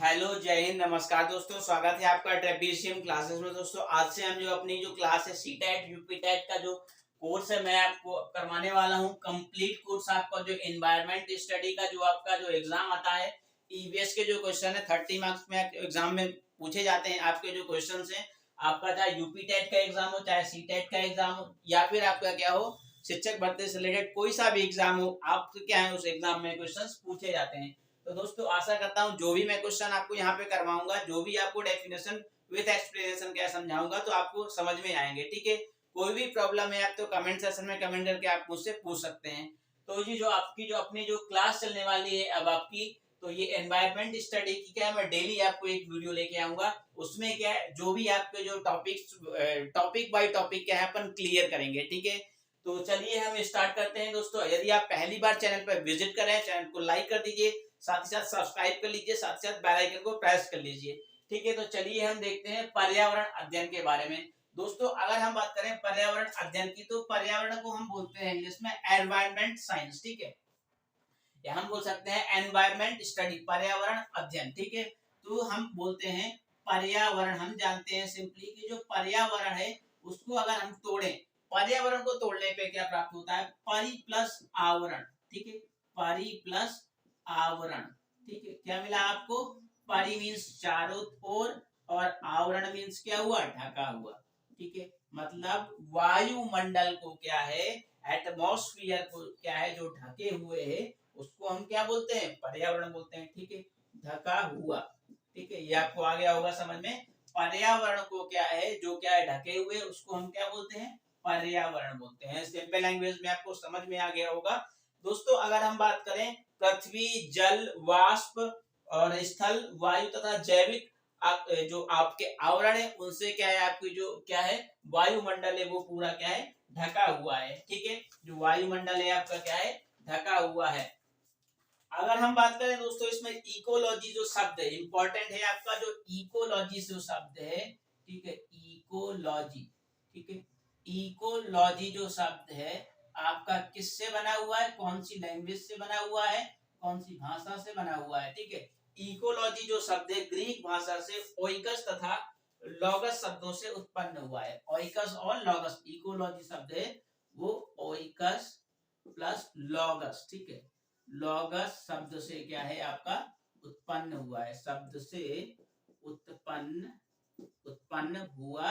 Hello, जय हिंद, नमस्कार दोस्तों। स्वागत है आपका ट्रेपीजियम क्लासेस में। दोस्तों आज से हम जो अपनी जो क्लास है सी टेट यूपी टेट का जो कोर्स है मैं आपको करवाने वाला हूं। कंप्लीट कोर्स आपका जो एनवायरमेंट स्टडी का जो आपका जो एग्जाम आता है, ईवीएस के जो क्वेश्चन है 30 मार्क्स में एग्जाम में पूछे जाते हैं। आपके जो क्वेश्चन है आपका चाहे यूपी टेट का एग्जाम हो, चाहे सी टेट का एग्जाम हो, या फिर आपका क्या हो शिक्षक भर्ती से रिलेटेड कोई सा भी एग्जाम हो, आपसे क्या है उस एग्जाम में क्वेश्चन पूछे जाते हैं। तो दोस्तों आशा करता हूं जो भी मैं क्वेश्चन आपको यहाँ पे करवाऊंगा, जो भी आपको डेफिनेशन विद एक्सप्लेनेशन क्या समझाऊंगा, तो आपको समझ में आएंगे। ठीक है, कोई भी प्रॉब्लम है आप तो कमेंट सेक्शन में कमेंट करके आप मुझसे पूछ सकते हैं। तो जी जो आपकी जो अपनी जो क्लास चलने वाली है अब आपकी, तो ये एनवायरमेंट स्टडी की क्या है, मैं डेली आपको एक वीडियो लेके आऊंगा। उसमें क्या है जो भी आपके जो टॉपिक बाय टॉपिक क्या है अपन क्लियर करेंगे। ठीक है, तो चलिए हम स्टार्ट करते हैं। दोस्तों यदि आप पहली बार चैनल पर विजिट कर रहे हैं, चैनल को लाइक कर दीजिए, साथ ही साथ सब्सक्राइब कर लीजिए, साथ ही साथ बेल आइकन को प्रेस कर लीजिए। ठीक है, तो चलिए हम देखते हैं पर्यावरण अध्ययन के बारे में। दोस्तों अगर हम बात करें पर्यावरण अध्ययन की, तो पर्यावरण को हम बोलते हैं इंग्लिश में एनवायरमेंट साइंस। ठीक है, या हम बोल सकते हैं एनवायरमेंट स्टडी, पर्यावरण अध्ययन। ठीक है, तो हम बोलते हैं पर्यावरण, हम जानते हैं सिंपली कि जो पर्यावरण है उसको अगर हम तोड़ें, पर्यावरण को तोड़ने पे क्या प्राप्त होता है, परि प्लस आवरण। ठीक है, परि प्लस आवरण। ठीक है, क्या मिला आपको, परि मीन्स चारों ओर और आवरण मीन्स क्या हुआ, ढका हुआ। ठीक है, मतलब वायुमंडल को क्या है, एटमॉस्फेयर को क्या है जो ढके हुए है, उसको हम क्या बोलते हैं, पर्यावरण बोलते हैं। ठीक है, ढका हुआ। ठीक है, ये आपको आ गया होगा समझ में। पर्यावरण को क्या है जो क्या है ढके हुए, उसको हम क्या बोलते हैं, पर्यावरण बोलते हैं। सिंपल लैंग्वेज में आपको समझ में आ गया होगा। दोस्तों अगर हम बात करें पृथ्वी, जल, वाष्प और स्थल, वायु तथा जैविक जो आपके आवरण है उनसे क्या है आपकी जो क्या है वायुमंडल है वो पूरा क्या है ढका हुआ है। ठीक है, जो वायुमंडल है आपका क्या है ढका हुआ है। अगर हम बात करें दोस्तों इसमें इकोलॉजी जो शब्द है इंपॉर्टेंट है आपका, जो इकोलॉजी जो शब्द है, ठीक है, इकोलॉजी। ठीक है, इकोलॉजी जो शब्द है आपका किससे बना हुआ है, कौन सी लैंग्वेज से बना हुआ है, कौन सी भाषा से बना हुआ है। ठीक है, इकोलॉजी जो शब्द है ग्रीक भाषा से ओइकस तथा लॉगस शब्दों से उत्पन्न हुआ है। ओइकस और लॉगस, इकोलॉजी शब्द है वो ओइकस प्लस लॉगस। ठीक है, लॉगस शब्द से क्या है आपका उत्पन्न हुआ है, शब्द से उत्पन्न उत्पन्न हुआ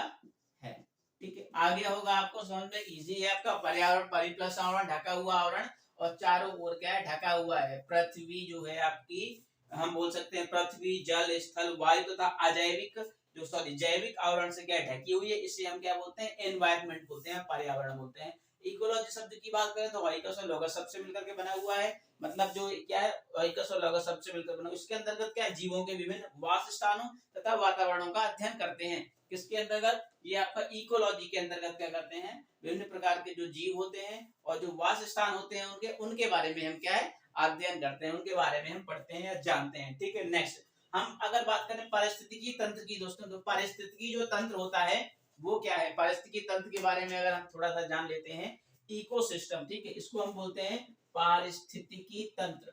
है। ठीक है, आ गया होगा आपको समझ में, इजी है आपका। पर्यावरण परि प्लस आवरण, ढका हुआ आवरण, और चारों ओर क्या है ढका हुआ है। पृथ्वी जो है आपकी, हम बोल सकते हैं पृथ्वी, जल, स्थल, वायु तथा अजैविक जो सॉरी जैविक आवरण से क्या ढकी हुई है, इसे हम क्या बोलते हैं, एनवायरनमेंट बोलते हैं, पर्यावरण बोलते हैं। इकोलॉजी शब्द की बात करें तो ओइकस और लॉगस शब्द से मिलकर के बना हुआ है। मतलब जो क्या है ओइकस और लॉगस शब्द से मिलकर बना, इसके अंतर्गत क्या है जीवों के विभिन्न वास स्थानों तथा वातावरणों का अध्ययन करते हैं। किसके अंतर्गत, ये आपका इकोलॉजी के अंतर्गत क्या करते हैं, विभिन्न प्रकार के जो जीव होते हैं और जो वास स्थान होते हैं उनके उनके बारे में हम क्या है अध्ययन करते हैं, उनके बारे में हम पढ़ते हैं या जानते हैं। ठीक है, नेक्स्ट हम अगर बात करें पारिस्थितिकी तंत्र की दोस्तों, तो पारिस्थितिकी जो तंत्र होता है वो क्या है, पारिस्थितिकी तंत्र के बारे में अगर हम थोड़ा सा जान लेते हैं, इकोसिस्टम। ठीक है, इसको हम बोलते हैं पारिस्थितिकी तंत्र,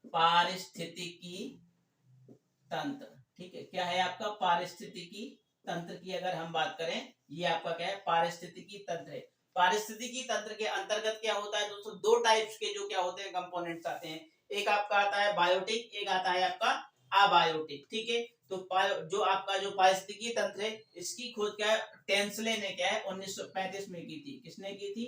पारिस्थितिकी तंत्र। ठीक है, क्या है आपका पारिस्थितिकी तंत्र की अगर हम बात करें, ये आपका क्या है पारिस्थितिकी तंत्र है। पारिस्थितिकी तंत्र के अंतर्गत क्या होता है दोस्तों, दो टाइप्स के जो क्या होते हैं कंपोनेंट्स आते हैं। एक आपका आता है बायोटिक, एक आता है आपका अबायोटिक। ठीक है, तो जो आपका जो पारिस्थितिकी तंत्र है इसकी खोज क्या है टेंसले ने क्या है 1935 में की थी। किसने की थी,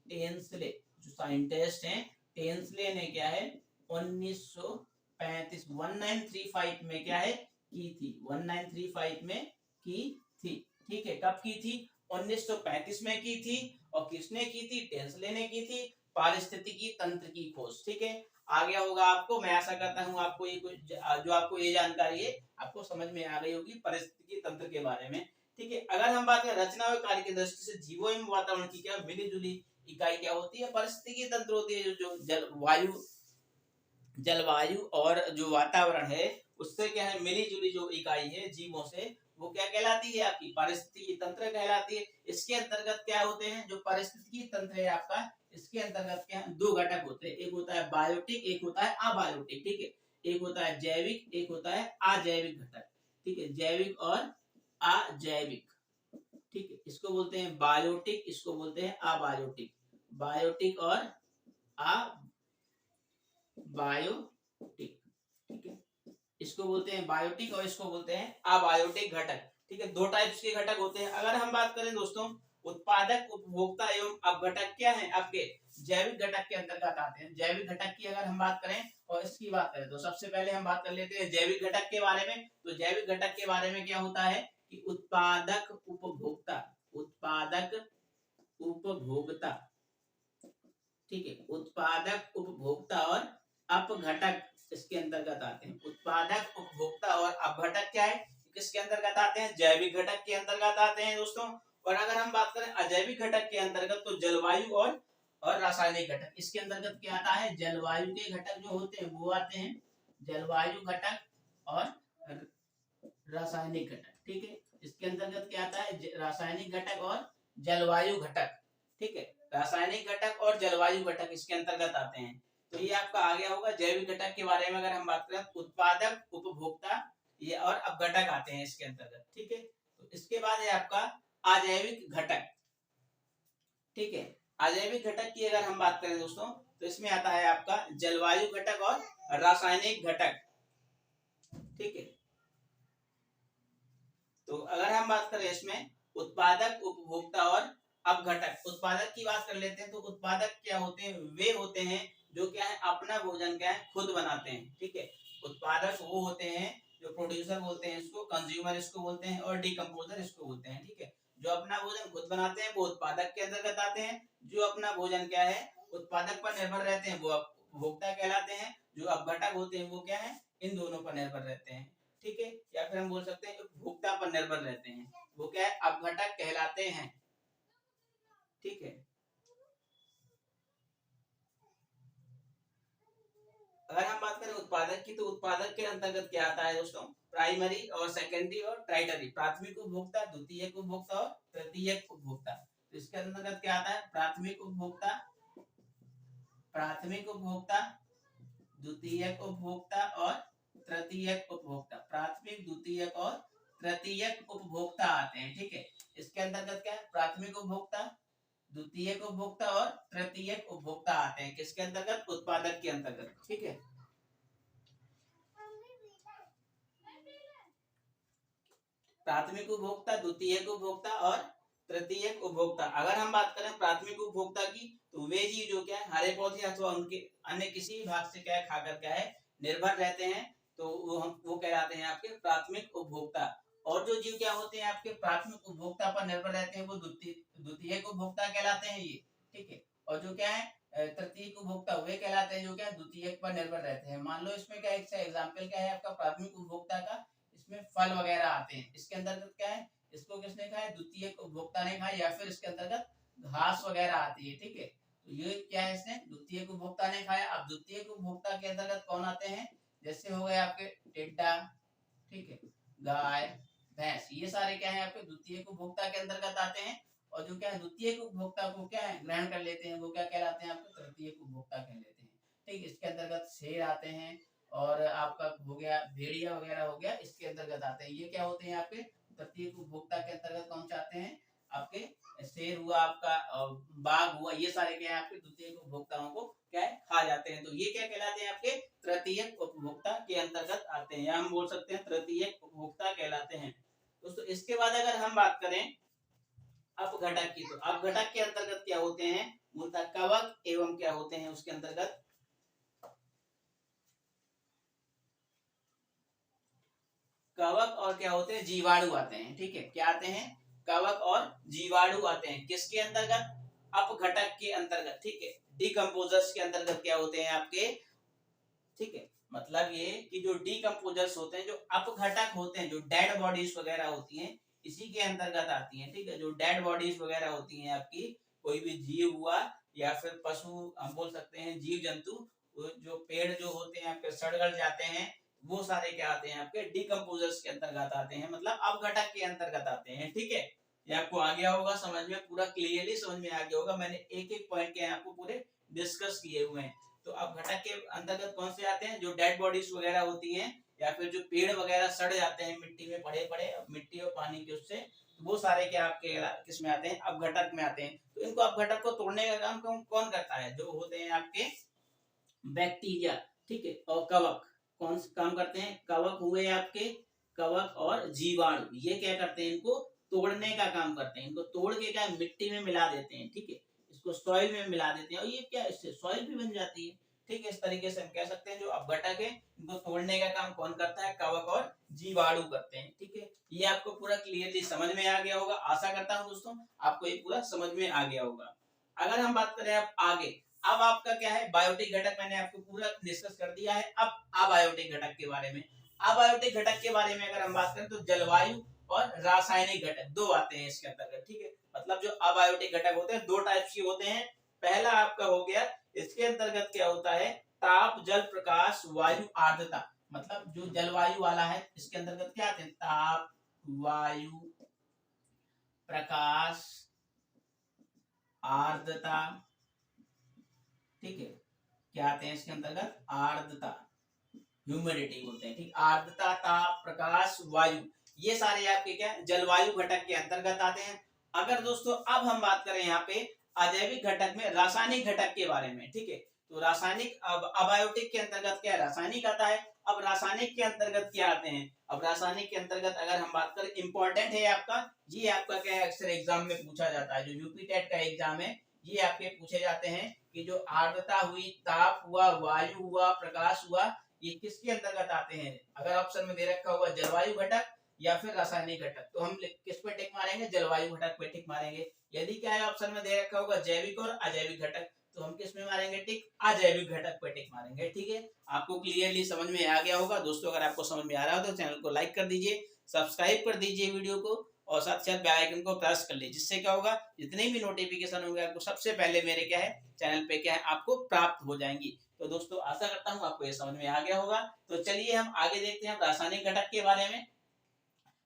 टेंसले, जो साइंटिस्ट हैं टेंसले ने क्या है 1935 1935 में क्या है की थी, 1935 में की थी। ठीक है, कब की थी, 1935 में की थी। और किसने की थी, टेंसले ने की थी, पारिस्थितिकी तंत्र की खोज। ठीक है, आ गया होगा आपको, मैं आशा करता हूँ आपको ये जो आपको ये जानकारी है आपको समझ में आ गई होगी पारिस्थितिकी तंत्र के बारे में। ठीक है, अगर हम बात करें रचना और कार्य की दृष्टि से जीवो एवं वातावरण की क्या मिली जुली इकाई क्या होती है, पारिस्थितिकी तंत्र होती है जो जलवायु और जो वातावरण है उससे क्या है मिली जुली जो इकाई है जीवों से, वो क्या कहलाती है आपकी पारिस्थितिकी तंत्र कहलाती है। इसके अंतर्गत क्या होते हैं, जो पारिस्थितिकी तंत्र है आपका, इसके अंतर्गत क्या है दो घटक होते हैं, एक होता है बायोटिक, एक होता है अबायोटिक। ठीक है, एक होता है जैविक, एक होता है अजैविक घटक। ठीक है, जैविक और अजैविक। ठीक है, इसको बोलते हैं बायोटिक, इसको बोलते हैं अबायोटिक। बायोटिक और अबायोटिक। ठीक है, इसको बोलते हैं बायोटिक और इसको बोलते हैं अबायोटिक घटक। ठीक है, दो टाइप्स के घटक होते हैं। अगर हम बात करें दोस्तों उत्पादक, उपभोक्ता एवं अपघटक क्या है आपके जैविक घटक के अंतर्गत आते हैं। जैविक घटक की अगर हम बात करें और इसकी बात करें तो सबसे पहले हम बात कर लेते हैं जैविक घटक के बारे में। तो जैविक घटक के बारे में क्या होता है कि उत्पादक उपभोक्ता, उत्पादक उपभोक्ता। ठीक है, उत्पादक उपभोक्ता और अपघटक इसके अंतर्गत आते हैं। उत्पादक उपभोक्ता और अपघटक क्या है, किसके अंतर्गत आते हैं, जैविक घटक के अंतर्गत आते हैं दोस्तों। और अगर हम बात करें अजैविक घटक के अंतर्गत तो जलवायु और रासायनिक घटक इसके अंतर्गत क्या आता है, जलवायु के घटक जो होते हैं वो आते हैं, जलवायु घटक और रासायनिक घटक। ठीक है, इसके अंतर्गत क्या आता है, रासायनिक घटक और जलवायु घटक। ठीक है, रासायनिक घटक और जलवायु घटक इसके अंतर्गत आते हैं। तो ये आपका आ गया होगा जैविक घटक के बारे में। अगर हम बात करें उत्पादक उपभोक्ता ये और अपघटक आते हैं इसके अंतर्गत। ठीक है, तो इसके बाद है आपका अजैविक घटक। ठीक है, अजैविक घटक की अगर हम बात करें दोस्तों तो इसमें आता है आपका जलवायु घटक और रासायनिक घटक। ठीक है, तो अगर हम बात करें इसमें उत्पादक उपभोक्ता और अपघटक। उत्पादक की बात कर लेते हैं तो उत्पादक क्या होते हैं, वे होते हैं जो क्या है अपना भोजन क्या है खुद बनाते हैं। ठीक है, उत्पादक वो होते हैं जो प्रोड्यूसर बोलते हैं इसको, कंज्यूमर इसको बोलते हैं और डिकम्पोजर इसको बोलते हैं। ठीक है, जो अपना भोजन खुद बनाते हैं वो उत्पादक के अंतर्गत आते हैं। जो अपना भोजन क्या है उत्पादक पर निर्भर रहते हैं वो उपभोक्ता कहलाते हैं। जो अपघटक होते हैं वो क्या है इन दोनों पर निर्भर रहते हैं। ठीक है, या फिर हम बोल सकते हैं उपभोक्ता पर निर्भर रहते हैं, वो क्या है अपघटक कहलाते हैं। ठीक है, अगर हम बात करें उत्पादक की तो उत्पादक के अंतर्गत क्या आता है दोस्तों, प्राइमरी और सेकेंडरी और ट्राइटरी। प्राथमिक उपभोक्ता, द्वितीयक उपभोक्ता और तृतीयक उपभोक्ता। तो इसके अंतर्गत क्या आता है, प्राथमिक उपभोक्ता, प्राथमिक उपभोक्ता, द्वितीयक उपभोक्ता और तृतीयक उपभोक्ता। प्राथमिक, द्वितीयक और तृतीयक उपभोक्ता आते हैं। ठीक है, इसके अंतर्गत क्या है प्राथमिक उपभोक्ता, द्वितीयक उपभोक्ता और तृतीयक उपभोक्ता आते हैं किसके अंतर्गत, उत्पादक के अंतर्गत। ठीक है, प्राथमिक उपभोक्ता, द्वितीयक उपभोक्ता और तृतीयक उपभोक्ता। अगर हम बात करें प्राथमिक उपभोक्ता की तो वे जीव जो क्या है हरे पौधे अथवा उनके अन्य किसी भाग से क्या है खाकर क्या है निर्भर रहते हैं, तो वो कहलाते हैं आपके प्राथमिक उपभोक्ता। और जो जीव क्या होते हैं आपके प्राथमिक उपभोक्ता पर निर्भर रहते हैं वो द्वितीयक उपभोक्ता कहलाते हैं ये। ठीक है, और जो क्या है तृतीयक उपभोक्ता वे कहलाते हैं जो क्या द्वितीयक पर निर्भर रहते हैं। मान लो इसमें क्या एक एग्जाम्पल क्या है आपका प्राथमिक उपभोक्ता का, इसमें फल वगैरह आते हैं, इसके अंतर्गत क्या है इसको किसने खाया, द्वितीयक उपभोक्ता ने खाया, या फिर इसके अंतर्गत घास वगैरह आती है। ठीक है, तो ये क्या है इसने द्वितीयक उपभोक्ता ने खाया। अब द्वितीयक उपभोक्ता के अंतर्गत कौन आते हैं, जैसे हो गए आपके टिड्डा, ठीक है, गाय, भैंस, ये सारे क्या है आपके द्वितीयक उपभोक्ता के अंतर्गत आते हैं। और जो क्या है द्वितीयक उपभोक्ता को क्या है ग्रहण कर लेते हैं वो क्या कहलाते हैं आपके तृतीयक उपभोक्ता कह लेते हैं। ठीक, इसके अंतर्गत शेर आते हैं और आपका हो गया भेड़िया वगैरह हो गया इसके अंतर्गत आते हैं। ये क्या होते हैं आपके तृतीयक उपभोक्ता के अंतर्गत कौन से आते हैं, आपके शेर हुआ आपका बाघ हुआ, ये सारे क्या है आपके द्वितीयक उपभोक्ताओं को क्या है खा जाते हैं। तो ये क्या कहलाते हैं आपके तृतीयक उपभोक्ता के अंतर्गत आते हैं, या हम बोल सकते हैं तृतीयक उपभोक्ता कहलाते हैं दोस्तों। इसके बाद अगर हम बात करें अपघटक की तो अपघटक के अंतर्गत क्या होते हैं, मूलतः कवक एवं क्या होते हैं उसके अंतर्गत कवक और क्या होते हैं जीवाणु आते हैं। ठीक है, क्या आते हैं कवक और जीवाणु आते हैं किसके अंतर्गत, अपघटक के अंतर्गत। ठीक है, डिकम्पोजर्स के अंतर्गत क्या होते हैं आपके, ठीक है, मतलब ये कि जो डिकम्पोजर्स होते हैं, जो अपघटक होते हैं, जो डेड बॉडीज वगैरह होती हैं इसी के अंतर्गत आती हैं। ठीक है, जो डेड बॉडीज वगैरह होती हैं आपकी, कोई भी जीव हुआ या फिर पशु हम बोल सकते हैं जीव जंतु, जो पेड़ जो होते हैं आपके सड़ गल जाते हैं, वो सारे क्या आते हैं आपके डिकम्पोजर्स के अंतर्गत आते हैं, मतलब अपघटक के अंतर्गत आते हैं। ठीक है, ये आपको आ गया होगा समझ में, पूरा क्लियरली समझ में आ गया होगा। मैंने एक एक पॉइंट के आपको पूरे डिस्कस किए हुए हैं। तो अब घटक के अंतर्गत कौन से आते हैं, जो डेड बॉडीज वगैरह होती हैं या फिर जो पेड़ वगैरह सड़ जाते हैं मिट्टी में पड़े पड़े, मिट्टी और पानी के उससे, तो वो सारे क्या आपके किस में आते हैं, अब घटक में आते हैं। तो इनको अब घटक को तोड़ने का काम कौन करता है, जो होते हैं आपके बैक्टीरिया, ठीक है, और कवक। कौन से काम करते हैं, कवक हुए आपके, कवक और जीवाणु, ये क्या करते हैं, इनको तोड़ने का काम करते हैं। इनको तोड़ के क्या मिट्टी में मिला देते हैं, ठीक है, इसको सॉइल में मिला देते हैं और ये क्या इससे सॉइल भी बन जाती है, ठीक है। इस तरीके से हम कह सकते हैं जो अपघटक है इनको तोड़ने का काम कौन करता है, कवक और जीवाणु करते हैं, ठीक है। ये आपको पूरा क्लियरली समझ में आ गया होगा, आशा करता हूँ दोस्तों आपको ये पूरा समझ में आ गया होगा। अगर हम बात करें अब आगे, अब आपका क्या है, बायोटिक घटक मैंने आपको पूरा डिस्कस कर दिया है। अब अबायोटिक घटक के बारे में, अबायोटिक घटक के बारे में अगर हम बात करें तो जलवायु और रासायनिक घटक दो आते हैं इसके अंतर्गत, ठीक है। मतलब जो अबायोटिक घटक होते हैं दो टाइप के होते हैं। पहला आपका हो गया, इसके अंतर्गत क्या होता है, ताप जल प्रकाश वायु आर्द्रता, मतलब जो जलवायु वाला है इसके अंतर्गत क्या आते हैं, ताप वायु प्रकाश आर्द्रता, ठीक है, क्या आते हैं इसके अंतर्गत, आर्द्रता, ह्यूमिडिटी बोलते हैं, ठीक। आर्द्रता, ताप, प्रकाश, वायु, ये सारे आपके क्या जलवायु घटक के अंतर्गत आते हैं। अगर दोस्तों अब हम बात करें यहाँ पे अजैविक घटक में रासायनिक घटक के बारे में, ठीक है, तो रासायनिक अब अबायोटिक के अंतर्गत क्या रासायनिक आता है। अब रासायनिक के अंतर्गत क्या आते हैं, अब रासायनिक के अंतर्गत अगर हम बात करें, इंपॉर्टेंट है आपका, ये आपका क्या है अक्सर एग्जाम में पूछा जाता है, जो यूपी टेट का एग्जाम है ये आपके पूछे जाते हैं कि जो आर्द्रता हुई, ताप हुआ, वायु हुआ, प्रकाश हुआ, ये किसके अंतर्गत आते हैं। अगर ऑप्शन में दे रखा होगा जलवायु घटक या फिर रासायनिक घटक, तो हम किस पे टिक मारेंगे, जलवायु घटक पे टिक मारेंगे। यदि क्या है ऑप्शन में दे रखा होगा जैविक और अजैविक घटक, तो हम किस में मारेंगे टिक, अजैविक घटक पे टिक मारेंगे, ठीक है। आपको क्लियरली समझ में आ गया होगा दोस्तों। अगर आपको समझ में आ रहा हो तो चैनल को लाइक कर दीजिए, सब्सक्राइब कर दीजिए वीडियो को, और साथ साथ बेल आइकन को प्रेस कर लीजिए, जिससे क्या होगा, जितने भी नोटिफिकेशन होंगे आपको सबसे पहले मेरे क्या है चैनल पे क्या है आपको प्राप्त हो जाएंगी। तो दोस्तों आशा करता हूँ आपको ये समझ में आ गया होगा। तो चलिए हम आगे देखते हैं रासायनिक घटक के बारे में।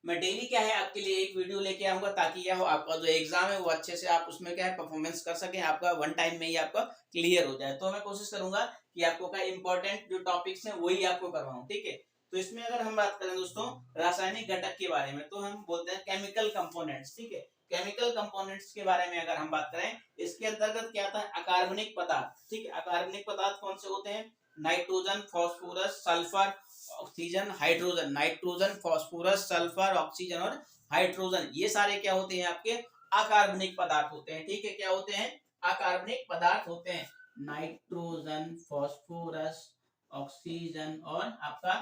मैं डेली क्या है आपके लिए एक वीडियो लेके आऊंगा, ताकि क्या हो आपका जो एग्जाम है वो अच्छे से आप उसमें क्या है परफॉर्मेंस कर सकें, आपका वन टाइम में ही आपका क्लियर हो जाए। तो मैं कोशिश करूंगा कि आपको क्या इंपॉर्टेंट जो टॉपिक्स हैं वही आपको करवाऊं, ठीक है। तो इसमें अगर हम बात करें दोस्तों रासायनिक घटक के बारे में, तो हम बोलते हैं केमिकल कंपोनेंट्स, ठीक है। केमिकल कंपोनेंट्स के बारे में अगर हम बात करें, इसके अंतर्गत क्या आता है, अकार्बनिक पदार्थ, ठीक है। अकार्बनिक पदार्थ कौन से होते हैं, nitrogen, phosphorus, sulphur, oxygen, hydrogen, nitrogen, phosphorus, sulphur, oxygen और हाइड्रोजन, ये सारे क्या होते हैं आपके अकार्बनिक पदार्थ होते हैं, ठीक है। क्या होते हैं, अकार्बनिक पदार्थ होते हैं। नाइट्रोजन, फास्फोरस, ऑक्सीजन और आपका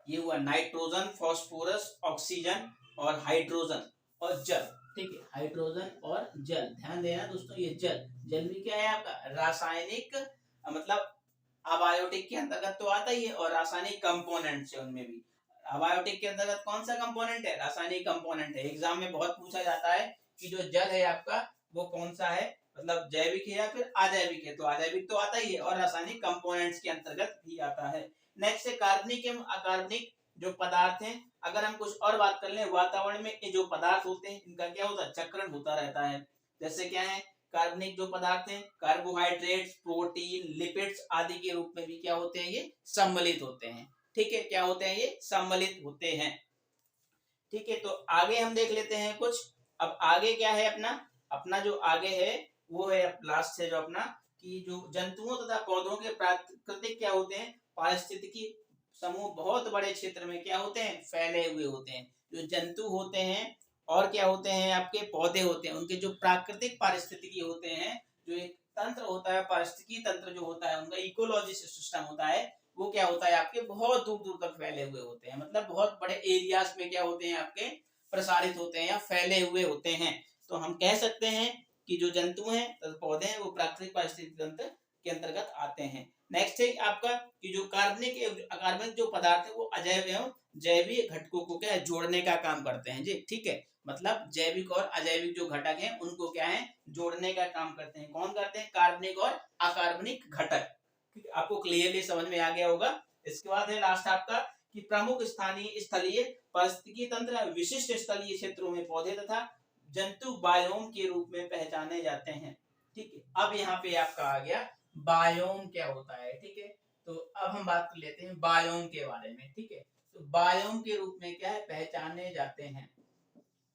ये हुआ नाइट्रोजन, फास्फोरस, ऑक्सीजन और हाइड्रोजन और जल, ठीक है। हाइड्रोजन और जल, ध्यान देना दोस्तों, ये जल, जल भी क्या है आपका रासायनिक, मतलब अबायोटिक के अंतर्गत तो आता ही है, और रासायनिक कंपोनेंट्स है उनमें भी। अबायोटिक के अंतर्गत कौन सा कंपोनेंट है, रासायनिक कंपोनेंट है। एग्जाम में बहुत पूछा जाता है कि जो जल है आपका वो कौन सा है, मतलब जैविक है या फिर अजैविक है। तो अजैविक तो आता ही है और रासायनिक कंपोनेंट्स के अंतर्गत भी आता है। नेक्स्ट है कार्बनिक एवं अकार्बनिक जो पदार्थ हैं। अगर हम कुछ और बात कर लें, वातावरण में ये जो पदार्थ होते हैं इनका क्या होता है, चक्रण होता रहता है। जैसे क्या है, कार्बनिक जो पदार्थ हैं कार्बोहाइड्रेट्स, प्रोटीन, लिपिड्स आदि के रूप में भी क्या होते हैं, ये सम्मिलित होते हैं, ठीक है। क्या होते हैं, ये सम्मिलित होते हैं, ठीक है। तो आगे हम देख लेते हैं कुछ। अब आगे क्या है अपना, अपना जो आगे है वो है लास्ट है जो अपना, कि जो जंतुओं तथा पौधों के प्राकृतिक क्या होते हैं, पारिस्थितिकी समूह बहुत बड़े क्षेत्र में क्या होते हैं, फैले हुए होते हैं। जो जंतु होते हैं और क्या होते हैं आपके पौधे होते हैं, उनके जो प्राकृतिक पारिस्थितिकी होते हैं, जो एक तंत्र होता है, पारिस्थितिकी तंत्र जो होता है, उनका इकोलॉजी सिस्टम होता है, वो क्या होता है आपके बहुत दूर दूर तक फैले हुए होते हैं। मतलब बहुत बड़े एरियाज में क्या होते हैं आपके प्रसारित होते हैं या फैले हुए होते हैं। तो हम कह सकते हैं कि जो जंतु हैं पौधे हैं वो प्राकृतिक पारिस्थितिकी तंत्र के अंतर्गत आते हैं। नेक्स्ट है आपका कि जो कार्बनिक अकार्बनिक जो पदार्थ है वो अजैव एवं जैविक घटकों को क्या है जोड़ने का काम करते हैं जी, ठीक है। मतलब जैविक और अजैविक जो घटक हैं उनको क्या है जोड़ने का काम करते हैं। कौन करते हैं, कार्बनिक और अकार्बनिक घटक, ठीक है। आपको क्लियरली समझ में आ गया होगा। इसके बाद है लास्ट आपका कि प्रमुख स्थानीय स्थलीय पारिस्थितिकी तंत्र विशिष्ट स्थलीय क्षेत्रों में पौधे तथा जंतु बायोम के रूप में पहचाने जाते हैं, ठीक है। अब यहाँ पे आपका आ गया बायोम क्या होता है, ठीक है। तो अब हम बात कर लेते हैं बायोम के बारे में, ठीक है। तो बायोम के रूप में क्या है पहचाने जाते हैं,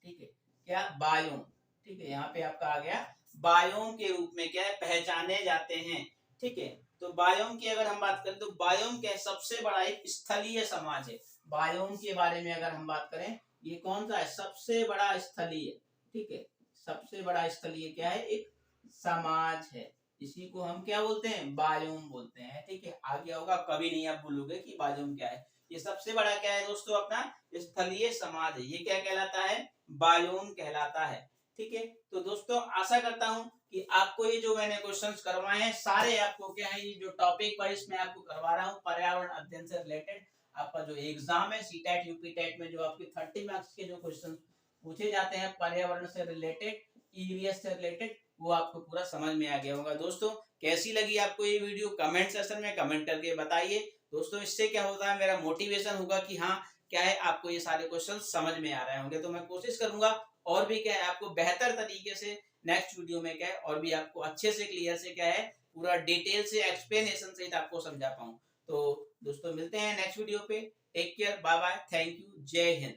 ठीक है। क्या बायोम, ठीक है, यहाँ पे आपका आ गया बायोम के रूप में क्या है पहचाने जाते हैं, ठीक है। तो बायोम की अगर हम बात करें तो बायोम क्या है सबसे बड़ा एक स्थलीय समाज है। बायोम के बारे में अगर हम बात करें ये कौन सा है सबसे बड़ा स्थलीय, ठीक है। सबसे बड़ा स्थलीय क्या है एक समाज है, इसी को हम क्या बोलते हैं बायोम बोलते हैं, ठीक है। आ गया होगा कभी नहीं आप भूलोगे कि बायोम क्या है। ये सबसे बड़ा क्या है दोस्तों अपना स्थलीय समाज है, ये क्या कहलाता है बायोम कहलाता है, ठीक है। तो दोस्तों आशा करता हूं कि आपको ये जो मैंने क्वेश्चंस करवाए हैं सारे आपको क्या है ये जो टॉपिक वाइज मैं आपको करवा रहा हूँ पर्यावरण अध्ययन से रिलेटेड आपका जो एग्जाम है सीटेट यूपीटेट में जो आपके 30 मार्क्स के जो क्वेश्चन पूछे जाते हैं पर्यावरण से रिलेटेड ईवीएस से रिलेटेड वो आपको पूरा समझ में आ गया होगा। दोस्तों कैसी लगी आपको ये वीडियो कमेंट सेक्शन में कमेंट करके बताइए। दोस्तों इससे क्या होता है मेरा मोटिवेशन होगा कि हाँ क्या है आपको ये सारे क्वेश्चन समझ में आ रहे होंगे, तो मैं कोशिश करूंगा और भी क्या है आपको बेहतर तरीके से नेक्स्ट वीडियो में क्या है और भी आपको अच्छे से क्लियर से क्या है पूरा डिटेल से एक्सप्लेनेशन सहित आपको समझा पाऊं। तो दोस्तों मिलते हैं नेक्स्ट वीडियो पे, take care, bye bye, thank you, जय हिंद।